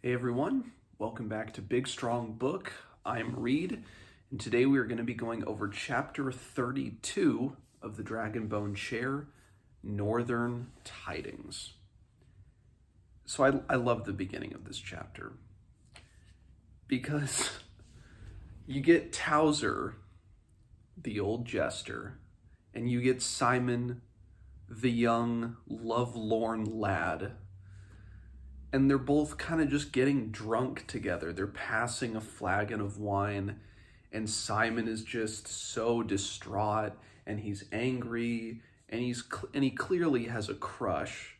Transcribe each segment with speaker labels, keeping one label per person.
Speaker 1: Hey everyone, welcome back to Big Strong Book. I'm Reed, and today we are going to be going over chapter 32 of the Dragonbone chair, Northern Tidings. So I love the beginning of this chapter because you get Towser, the old jester, and you get Simon, the young, lovelorn lad. And they're both kind of just getting drunk together. They're passing a flagon of wine, and Simon is just so distraught, and he's angry, and he clearly has a crush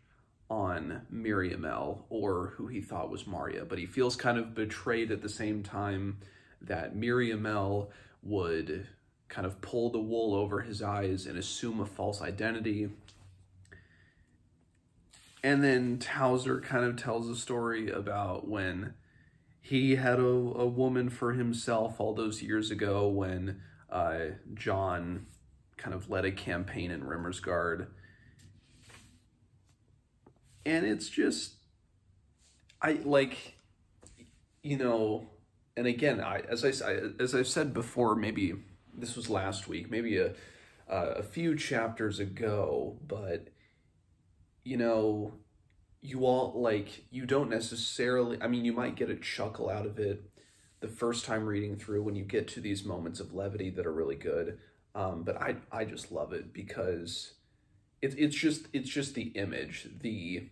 Speaker 1: on Miriamel, or who he thought was Maria, but he feels kind of betrayed at the same time that Miriamel would kind of pull the wool over his eyes and assume a false identity. And then Towser kind of tells a story about when he had a woman for himself all those years ago when John kind of led a campaign in Rimmersgard. And it's just, and again, as I've said before, maybe this was last week, maybe a few chapters ago, but you don't necessarily, you might get a chuckle out of it the first time reading through when you get to these moments of levity that are really good. But I just love it because it's just the image, the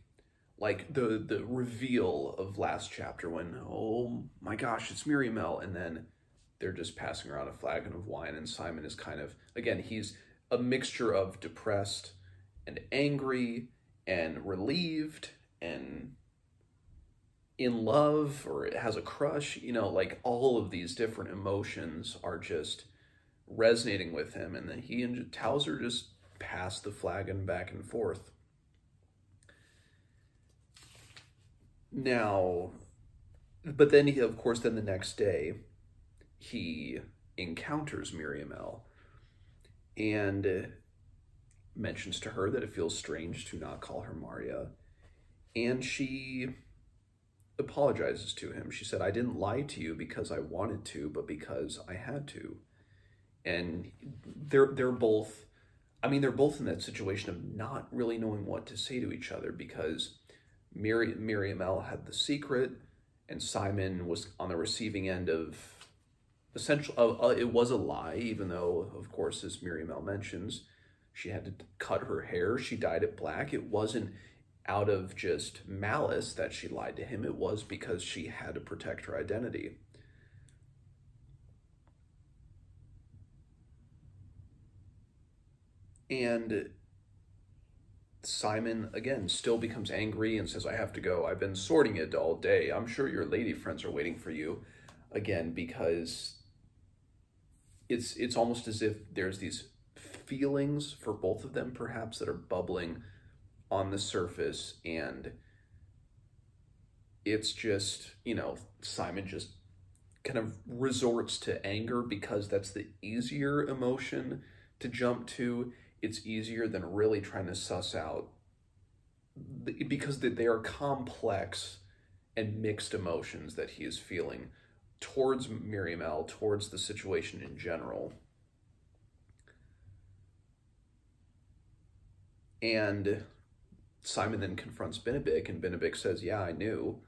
Speaker 1: reveal of last chapter when, oh my gosh, it's Miriamel. And then they're just passing around a flagon of wine, and Simon is kind of, again, he's a mixture of depressed and angry and relieved and in love, or it has a crush, all of these different emotions are just resonating with him. And then he and Towser just pass the flagon back and forth. Now, but then of course, the next day he encounters Miriamel and mentions to her that it feels strange to not call her Maria, and she apologizes to him. She said, "I didn't lie to you because I wanted to, but because I had to." And they're both in that situation of not really knowing what to say to each other, because Miriamel had the secret, and Simon was on the receiving end of it was a lie, even though, of course, as Miriamel mentions, she had to cut her hair. She dyed it black. It wasn't out of just malice that she lied to him. It was because she had to protect her identity. And Simon, again, still becomes angry and says, "I have to go. I've been sorting it all day. I'm sure your lady friends are waiting for you." Again, because it's almost as if there's these feelings for both of them, perhaps, that are bubbling on the surface, and it's just, Simon just kind of resorts to anger because that's the easier emotion to jump to. It's easier than really trying to suss out, because they are complex and mixed emotions that he is feeling towards Miriamel, towards the situation in general. And Simon then confronts Benedict, and Benedict says, "Yeah, I knew."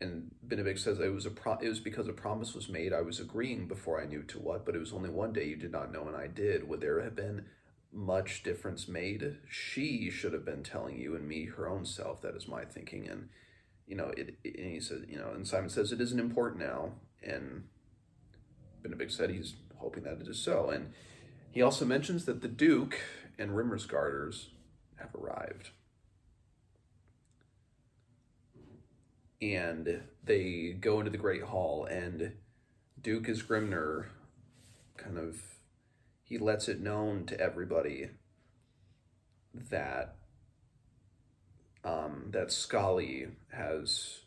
Speaker 1: And Benedict says, it was because a promise was made. I was agreeing before I knew to what, but it was only one day you did not know, and I did. Would there have been much difference made? She should have been telling you and me her own self. That is my thinking." And, and he says, and Simon says, "It isn't important now." And Benedict said he's hoping that it is so. And he also mentions that the Duke and Rimmersgarders have arrived. And they go into the Great Hall, and Duke as Grimner he lets it known to everybody that that Scully has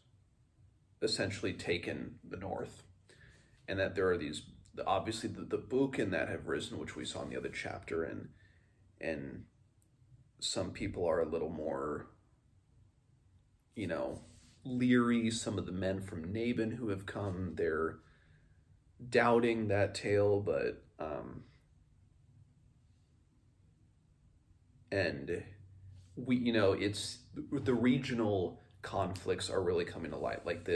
Speaker 1: essentially taken the North, and that there are these, obviously the Buchan that have risen, which we saw in the other chapter, and some people are a little more, leery. Some of the men from Nabin who have come, they're doubting that tale, but and we, it's the regional conflicts are really coming to light. Like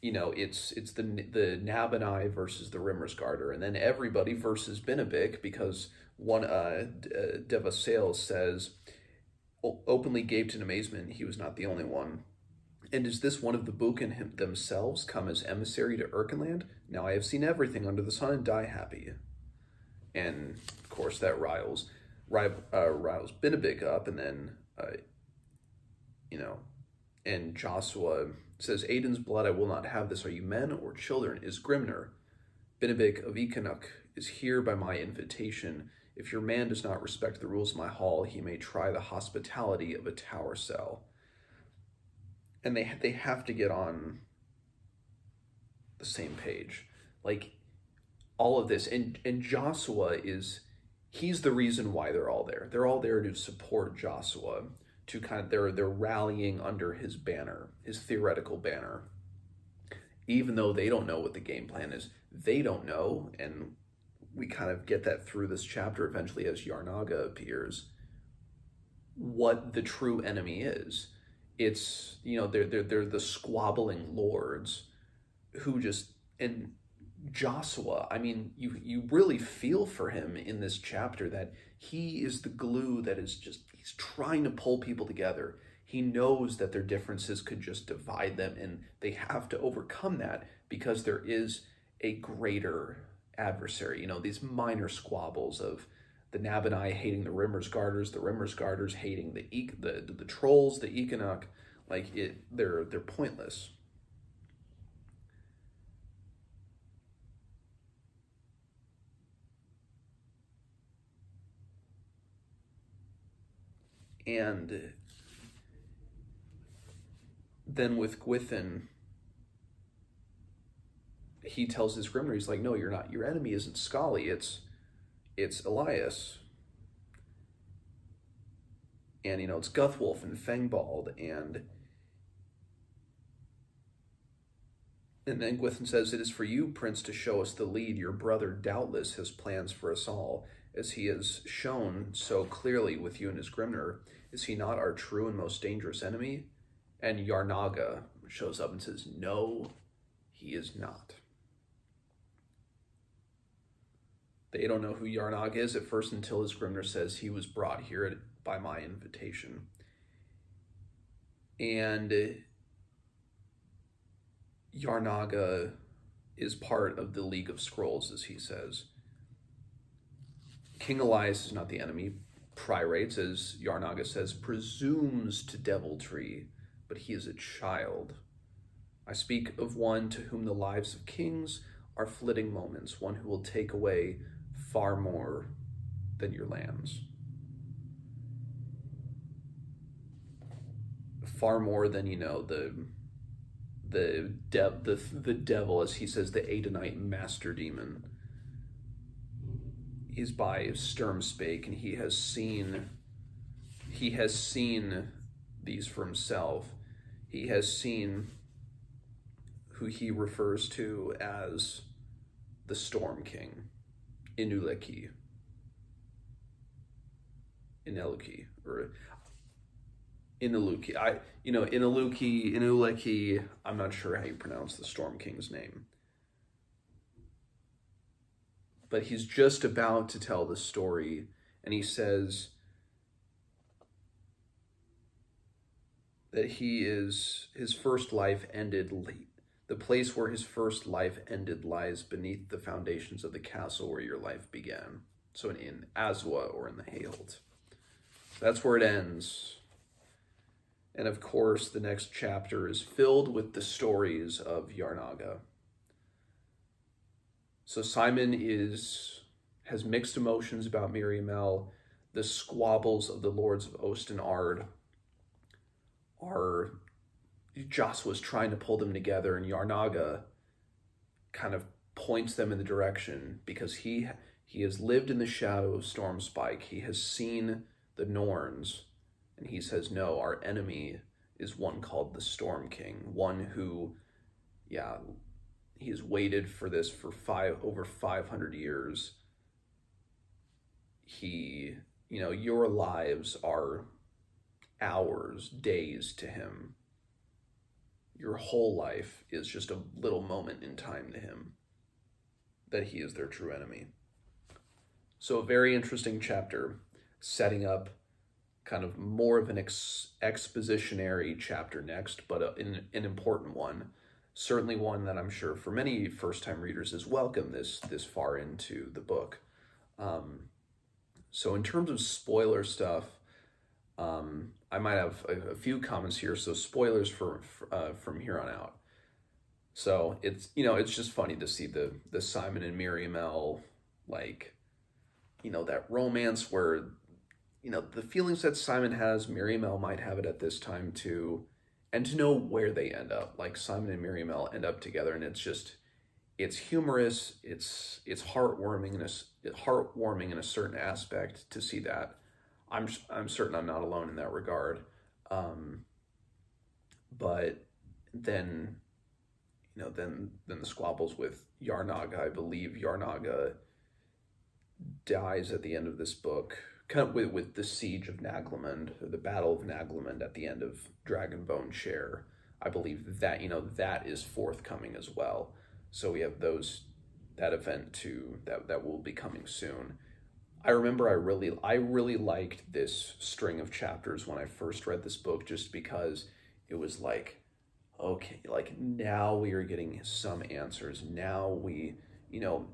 Speaker 1: it's the Nabonai versus the Rimmersgarder, and then everybody versus Benebik, because one Devasael says, openly gaped in amazement, he was not the only one. And is this one of the Buchan themselves come as emissary to Erkenland? Now I have seen everything under the sun and die happy. And of course that riles Benebik up, and then and Joshua says, Aiden's blood I will not have this. Are you men or children? Is Grimner. Benebik of Ekanuk is here by my invitation. If your man does not respect the rules of my hall, he may try the hospitality of a tower cell. And they have to get on the same page. Like, all of this. And Joshua he's the reason why they're all there. They're all there to support Joshua, to kind of, they're rallying under his banner, his theoretical banner. Even though they don't know what the game plan is, they don't know, and we kind of get that through this chapter eventually as Yarnaga appears, what the true enemy is. It's, they're the squabbling lords who just, and Joshua, I mean, you really feel for him in this chapter, that he is the glue that is just, he's trying to pull people together. He knows that their differences could just divide them, and they have to overcome that because there is a greater adversary. These minor squabbles of the Nabonai hating the Rimmersgarders hating the trolls, the Ekanuk, they're pointless. And then with Gwithin, he tells his Grimner, he's like, no, you're not. Your enemy isn't Scully, it's Elias. And, it's Guthwolf and Fangbald. And then Gwithin says, it is for you, Prince, to show us the lead. Your brother doubtless has plans for us all, as he has shown so clearly with you and his Grimner. Is he not our true and most dangerous enemy? And Yarnaga shows up and says, no, he is not. They don't know who Yarnaga is at first until his Grimner says he was brought here by my invitation. And Yarnaga is part of the League of Scrolls, as he says. King Elias is not the enemy. Priorites, as Yarnaga says, presumes to deviltry, but he is a child. I speak of one to whom the lives of kings are flitting moments, one who will take away far more than your lands. Far more than, the devil, as he says, the Adonite master demon. He's by Sturmspake, and he has seen these for himself. He has seen who he refers to as the Storm King, Inullaki, Inullaki, I'm not sure how you pronounce the Storm King's name. But he's just about to tell the story, and he says that his first life ended late. The place where his first life ended lies beneath the foundations of the castle where your life began. So in Azwa or in the Hailed. That's where it ends. And of course, the next chapter is filled with the stories of Yarnaga. So Simon has mixed emotions about Miriamel. The squabbles of the lords of Osten are Joshua's trying to pull them together, and Yarnaga kind of points them in the direction because he has lived in the shadow of Stormspike. He has seen the Norns, and he says, no, our enemy is one called the Storm King, one who, yeah, he's waited for this for over 500 years. Your lives are hours, days to him. Your whole life is just a little moment in time to him, that he is their true enemy. So a very interesting chapter, setting up kind of more of an expositionary chapter next, but an important one. Certainly one that I'm sure for many first-time readers is welcome this far into the book. So in terms of spoiler stuff, I might have a few comments here. So spoilers from here on out. So it's just funny to see the Simon and Miriam, like, that romance where, the feelings that Simon has, Miriam might have it at this time too, and to know where they end up. Like Simon and Miriam end up together, and it's humorous, it's heartwarming in a certain aspect to see that. I'm certain I'm not alone in that regard. But then, then the squabbles with Yarnaga. I believe Yarnaga dies at the end of this book, kind of with the siege of Naglamund, the Battle of Naglamund at the end of Dragonbone Share. I believe that, that is forthcoming as well. So we have that event too, that will be coming soon. I remember I really liked this string of chapters when I first read this book, just because it was like, okay, like now we are getting some answers. Now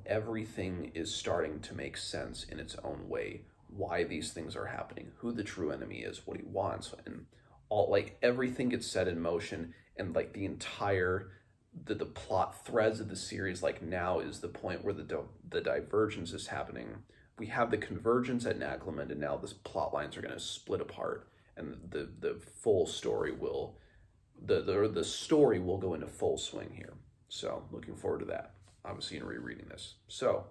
Speaker 1: everything is starting to make sense in its own way. Why these things are happening, who the true enemy is, what he wants, and all, like, everything gets set in motion, and like the entire the plot threads of the series, like now is the point where the divergence is happening. We have the convergence at Naglamund, and now the plot lines are going to split apart, and the full story will the story will go into full swing here. So looking forward to that, obviously, in rereading this. So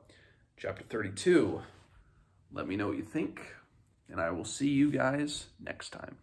Speaker 1: chapter 32, let me know what you think, and I will see you guys next time.